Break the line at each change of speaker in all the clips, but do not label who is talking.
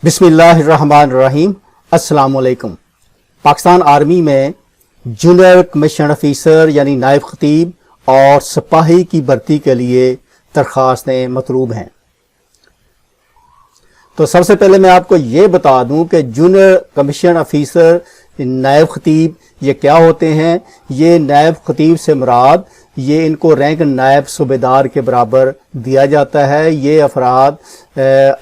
बिस्मिल्लाहिर्रहमानिर्रहीम। अस्सलाम वालेकुम। पाकिस्तान आर्मी में जूनियर कमीशन ऑफिसर यानी नायब खतीब और सिपाही की भर्ती के लिए दरख्वास्तें मतलूब हैं। तो सबसे पहले मैं आपको ये बता दूं कि जूनियर कमीशन ऑफिसर नायब खतीब ये क्या होते हैं। ये नायब खतीब से मुराद ये इनको रैंक नायब सूबेदार के बराबर दिया जाता है। ये अफराद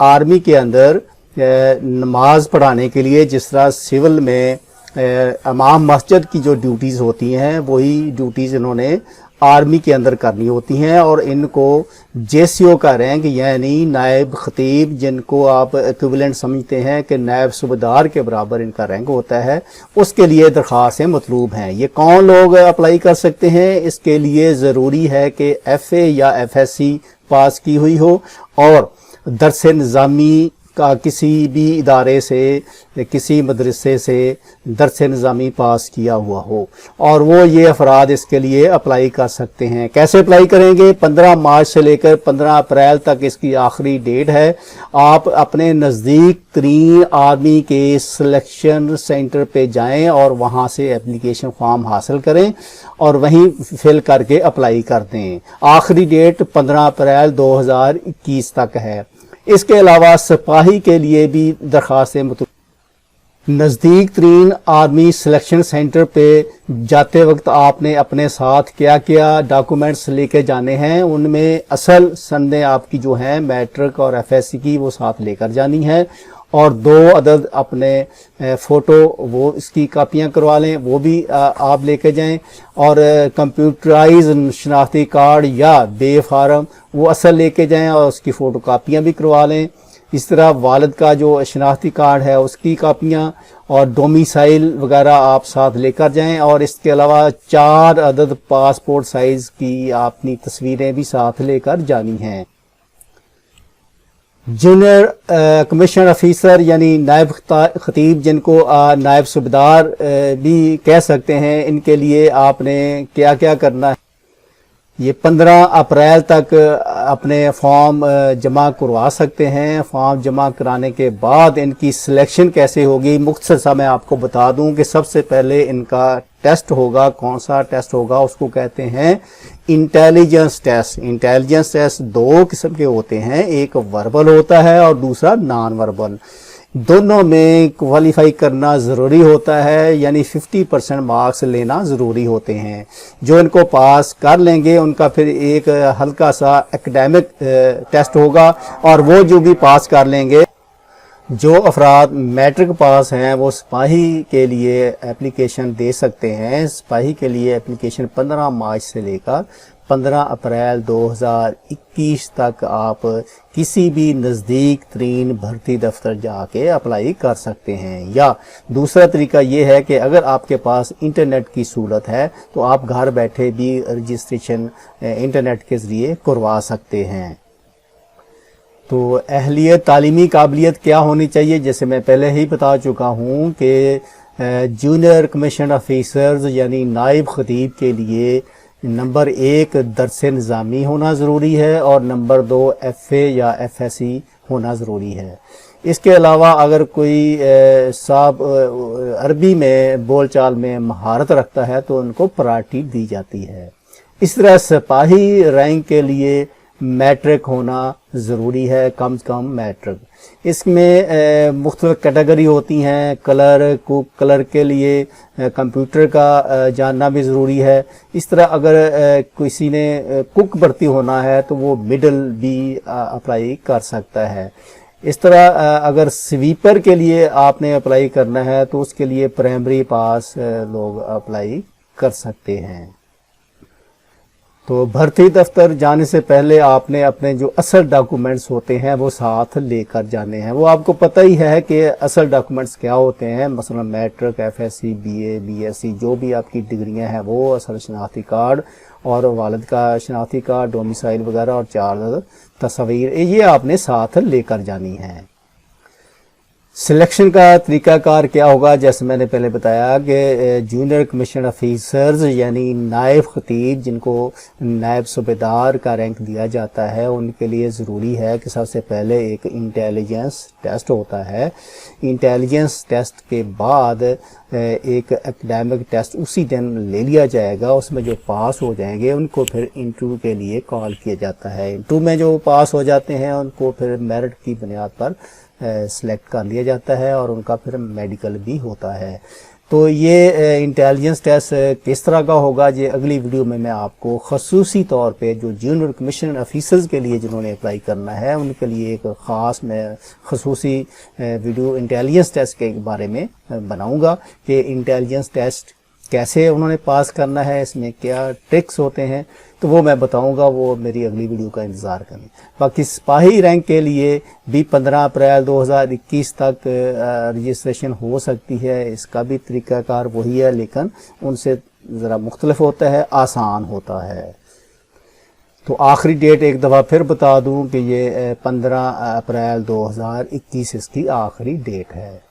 आर्मी के अंदर नमाज पढ़ाने के लिए जिस तरह सिविल में इमाम मस्जिद की जो ड्यूटीज़ होती हैं वही ड्यूटीज़ इन्होंने आर्मी के अंदर करनी होती हैं और इनको जेसीओ का रैंक यानी नायब खतीब जिनको आप इक्विवेलेंट समझते हैं कि नायब सूबेदार के बराबर इनका रैंक होता है, उसके लिए दरख्वास्तें मतलूब हैं। ये कौन लोग अप्लाई कर सकते हैं? इसके लिए ज़रूरी है कि एफए या एफएससी पास की हुई हो और दरस निज़ामी का किसी भी इदारे से किसी मदरसे से दरस निज़ामी पास किया हुआ हो और वो ये अफराद इसके लिए अप्लाई कर सकते हैं। कैसे अप्लाई करेंगे? 15 मार्च से लेकर 15 अप्रैल तक इसकी आखिरी डेट है। आप अपने नज़दीक तरीन आर्मी के सिलेक्शन सेंटर पे जाएं और वहाँ से एप्लीकेशन फॉर्म हासिल करें और वहीं फिल करके अप्लाई कर दें। आखिरी डेट 15 अप्रैल 2021 तक है। इसके अलावा सिपाही के लिए भी दरख्वास्तें नज़दीक तरीन आर्मी सिलेक्शन सेंटर पे जाते वक्त आपने अपने साथ क्या क्या डॉक्यूमेंट्स लेके जाने हैं। उनमें असल सनदें आपकी जो हैं मैट्रिक और एफएससी की वो साथ लेकर जानी है और 2 अदद अपने फ़ोटो वो इसकी कापियां करवा लें, वो भी आप लेके जाएं और कंप्यूटराइज शनाख्ती कार्ड या बे फार्म वो असल लेके जाएं और उसकी फ़ोटो कापियाँ भी करवा लें। इस तरह वालिद का जो शनाख्ती कार्ड है उसकी कापियाँ और डोमिसाइल वगैरह आप साथ लेकर जाएं और इसके अलावा 4 अदद पासपोर्ट साइज़ की अपनी तस्वीरें भी साथ लेकर जानी हैं। जूनियर कमीशन ऑफिसर यानी नायब खतीब जिनको नायब सूबेदार भी कह सकते हैं, इनके लिए आपने क्या क्या करना है। ये 15 अप्रैल तक अपने फॉर्म जमा करवा सकते हैं। फॉर्म जमा कराने के बाद इनकी सिलेक्शन कैसे होगी मुख्तसर सा मैं आपको बता दूं कि सबसे पहले इनका टेस्ट होगा। कौन सा टेस्ट होगा? उसको कहते हैं इंटेलिजेंस टेस्ट। इंटेलिजेंस टेस्ट 2 किस्म के होते हैं, एक वर्बल होता है और दूसरा नॉन वर्बल। दोनों में क्वालिफाई करना ज़रूरी होता है यानी 50% मार्क्स लेना ज़रूरी होते हैं। जो इनको पास कर लेंगे उनका फिर एक हल्का सा एकेडमिक टेस्ट होगा और वो जो भी पास कर लेंगे, जो अफराद मैट्रिक पास हैं वो सिपाही के लिए एप्लीकेशन दे सकते हैं। सिपाही के लिए एप्लीकेशन 15 मार्च से लेकर 15 अप्रैल 2021 तक आप किसी भी नज़दीक तरीन भर्ती दफ्तर जाके अप्लाई कर सकते हैं। या दूसरा तरीका ये है कि अगर आपके पास इंटरनेट की सूरत है तो आप घर बैठे भी रजिस्ट्रेशन इंटरनेट के ज़रिए करवा सकते हैं। तो अहलियत तालीमी काबिलियत क्या होनी चाहिए? जैसे मैं पहले ही बता चुका हूँ कि जूनियर कमीशन ऑफिसर्स यानी नायब खतीब के लिए नंबर 1 दरस निज़ामी होना ज़रूरी है और नंबर 2 एफए या एफएससी होना ज़रूरी है। इसके अलावा अगर कोई साहब अरबी में बोलचाल में महारत रखता है तो उनको प्रायोरिटी दी जाती है। इस तरह सिपाही रैंक के लिए मैट्रिक होना ज़रूरी है, कम से कम मैट्रिक। इसमें मुख्तलिफ कैटेगरी होती हैं। कलर के लिए कंप्यूटर का जानना भी ज़रूरी है। इस तरह अगर किसी ने कुक भर्ती होना है तो वो मिडल भी अप्लाई कर सकता है। इस तरह अगर स्वीपर के लिए आपने अप्लाई करना है तो उसके लिए प्राइमरी पास लोग अप्लाई कर सकते हैं। तो भर्ती दफ्तर जाने से पहले आपने अपने जो असल डॉक्यूमेंट्स होते हैं वो साथ लेकर जाने हैं। वो आपको पता ही है कि असल डॉक्यूमेंट्स क्या होते हैं। मसलन मैट्रिक, एफएससी, बीए, बीएससी जो भी आपकी डिग्रियां हैं वो, असल शनाख्ती कार्ड और वालिद का शनाख्ती कार्ड, डोमिसाइल वगैरह और 4 तस्वीर ये आपने साथ लेकर जानी है। सिलेक्शन का तरीका कार क्या होगा, जैसे मैंने पहले बताया कि जूनियर कमीशन ऑफिसर्स यानी नायब खतीब जिनको नायब सूबेदार का रैंक दिया जाता है, उनके लिए ज़रूरी है कि सबसे पहले एक इंटेलिजेंस टेस्ट होता है। इंटेलिजेंस टेस्ट के बाद एक एकेडमिक टेस्ट उसी दिन ले लिया जाएगा। उसमें जो पास हो जाएंगे उनको फिर इंटरव्यू के लिए कॉल किया जाता है। इंटरव्यू में जो पास हो जाते हैं उनको फिर मेरिट की बुनियाद पर सिलेक्ट कर लिया जाता है और उनका फिर मेडिकल भी होता है। तो ये इंटेलिजेंस टेस्ट किस तरह का होगा, ये अगली वीडियो में मैं आपको खसूसी तौर पे जो जूनियर कमीशन ऑफिसर्स के लिए जिन्होंने अप्लाई करना है उनके लिए एक ख़ास मैं खसूसी वीडियो इंटेलिजेंस टेस्ट के बारे में बनाऊंगा कि इंटेलिजेंस टेस्ट कैसे उन्होंने पास करना है, इसमें क्या ट्रिक्स होते हैं, तो वो मैं बताऊंगा। वो मेरी अगली वीडियो का इंतज़ार करें। बाकी सिपाही रैंक के लिए भी 15 अप्रैल 2021 तक रजिस्ट्रेशन हो सकती है। इसका भी तरीक़ाकार वही है, लेकिन उनसे ज़रा मुख्तलिफ होता है, आसान होता है। तो आखिरी डेट एक दफ़ा फिर बता दूं कि ये 15 अप्रैल 2021 इसकी आखिरी डेट है।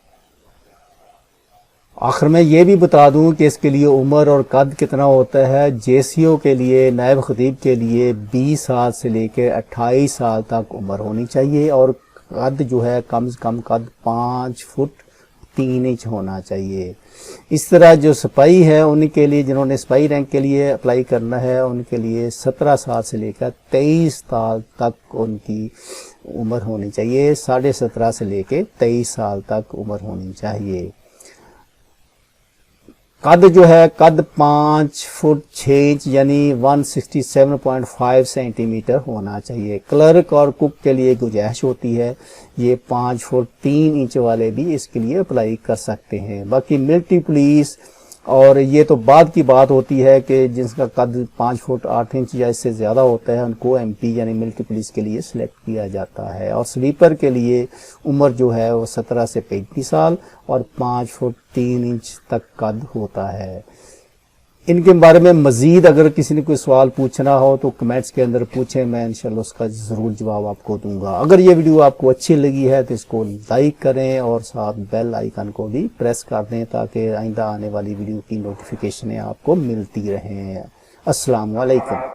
आखिर में ये भी बता दूं कि इसके लिए उम्र और कद कितना होता है। जेसीओ के लिए, नायब खतीब के लिए 20 साल से लेकर 28 साल तक उम्र होनी चाहिए और कद जो है कम से कम कद 5 फुट 3 इंच होना चाहिए। इस तरह जो सिपाही है उनके लिए, जिन्होंने सिपाही रैंक के लिए अप्लाई करना है, उनके लिए 17 साल से लेकर 23 साल तक उनकी उम्र होनी चाहिए। 17.5 से लेकर 23 साल तक उम्र होनी चाहिए। कद जो है, कद 5 फुट 6 इंच यानी 167.5 सेंटीमीटर होना चाहिए। क्लर्क और कुक के लिए गुंजाइश होती है, ये 5 फुट 3 इंच वाले भी इसके लिए अप्लाई कर सकते हैं। बाकी मिलिट्री पुलिस, और ये तो बाद की बात होती है कि जिसका कद 5 फुट 8 इंच या इससे ज़्यादा होता है उनको एमपी यानी मिलिट्री पुलिस के लिए सिलेक्ट किया जाता है। और स्लीपर के लिए उम्र जो है वो 17 से 35 साल और 5 फुट 3 इंच तक कद होता है। इनके बारे में मज़ीद अगर किसी ने कोई सवाल पूछना हो तो कमेंट्स के अंदर पूछें, मैं इंशाल्लाह उसका ज़रूर जवाब आपको दूंगा। अगर ये वीडियो आपको अच्छी लगी है तो इसको लाइक करें और साथ बेल आइकन को भी प्रेस कर दें ताकि आइंदा आने वाली वीडियो की नोटिफिकेशनें आपको मिलती रहें। अस्सलाम वालेकुम।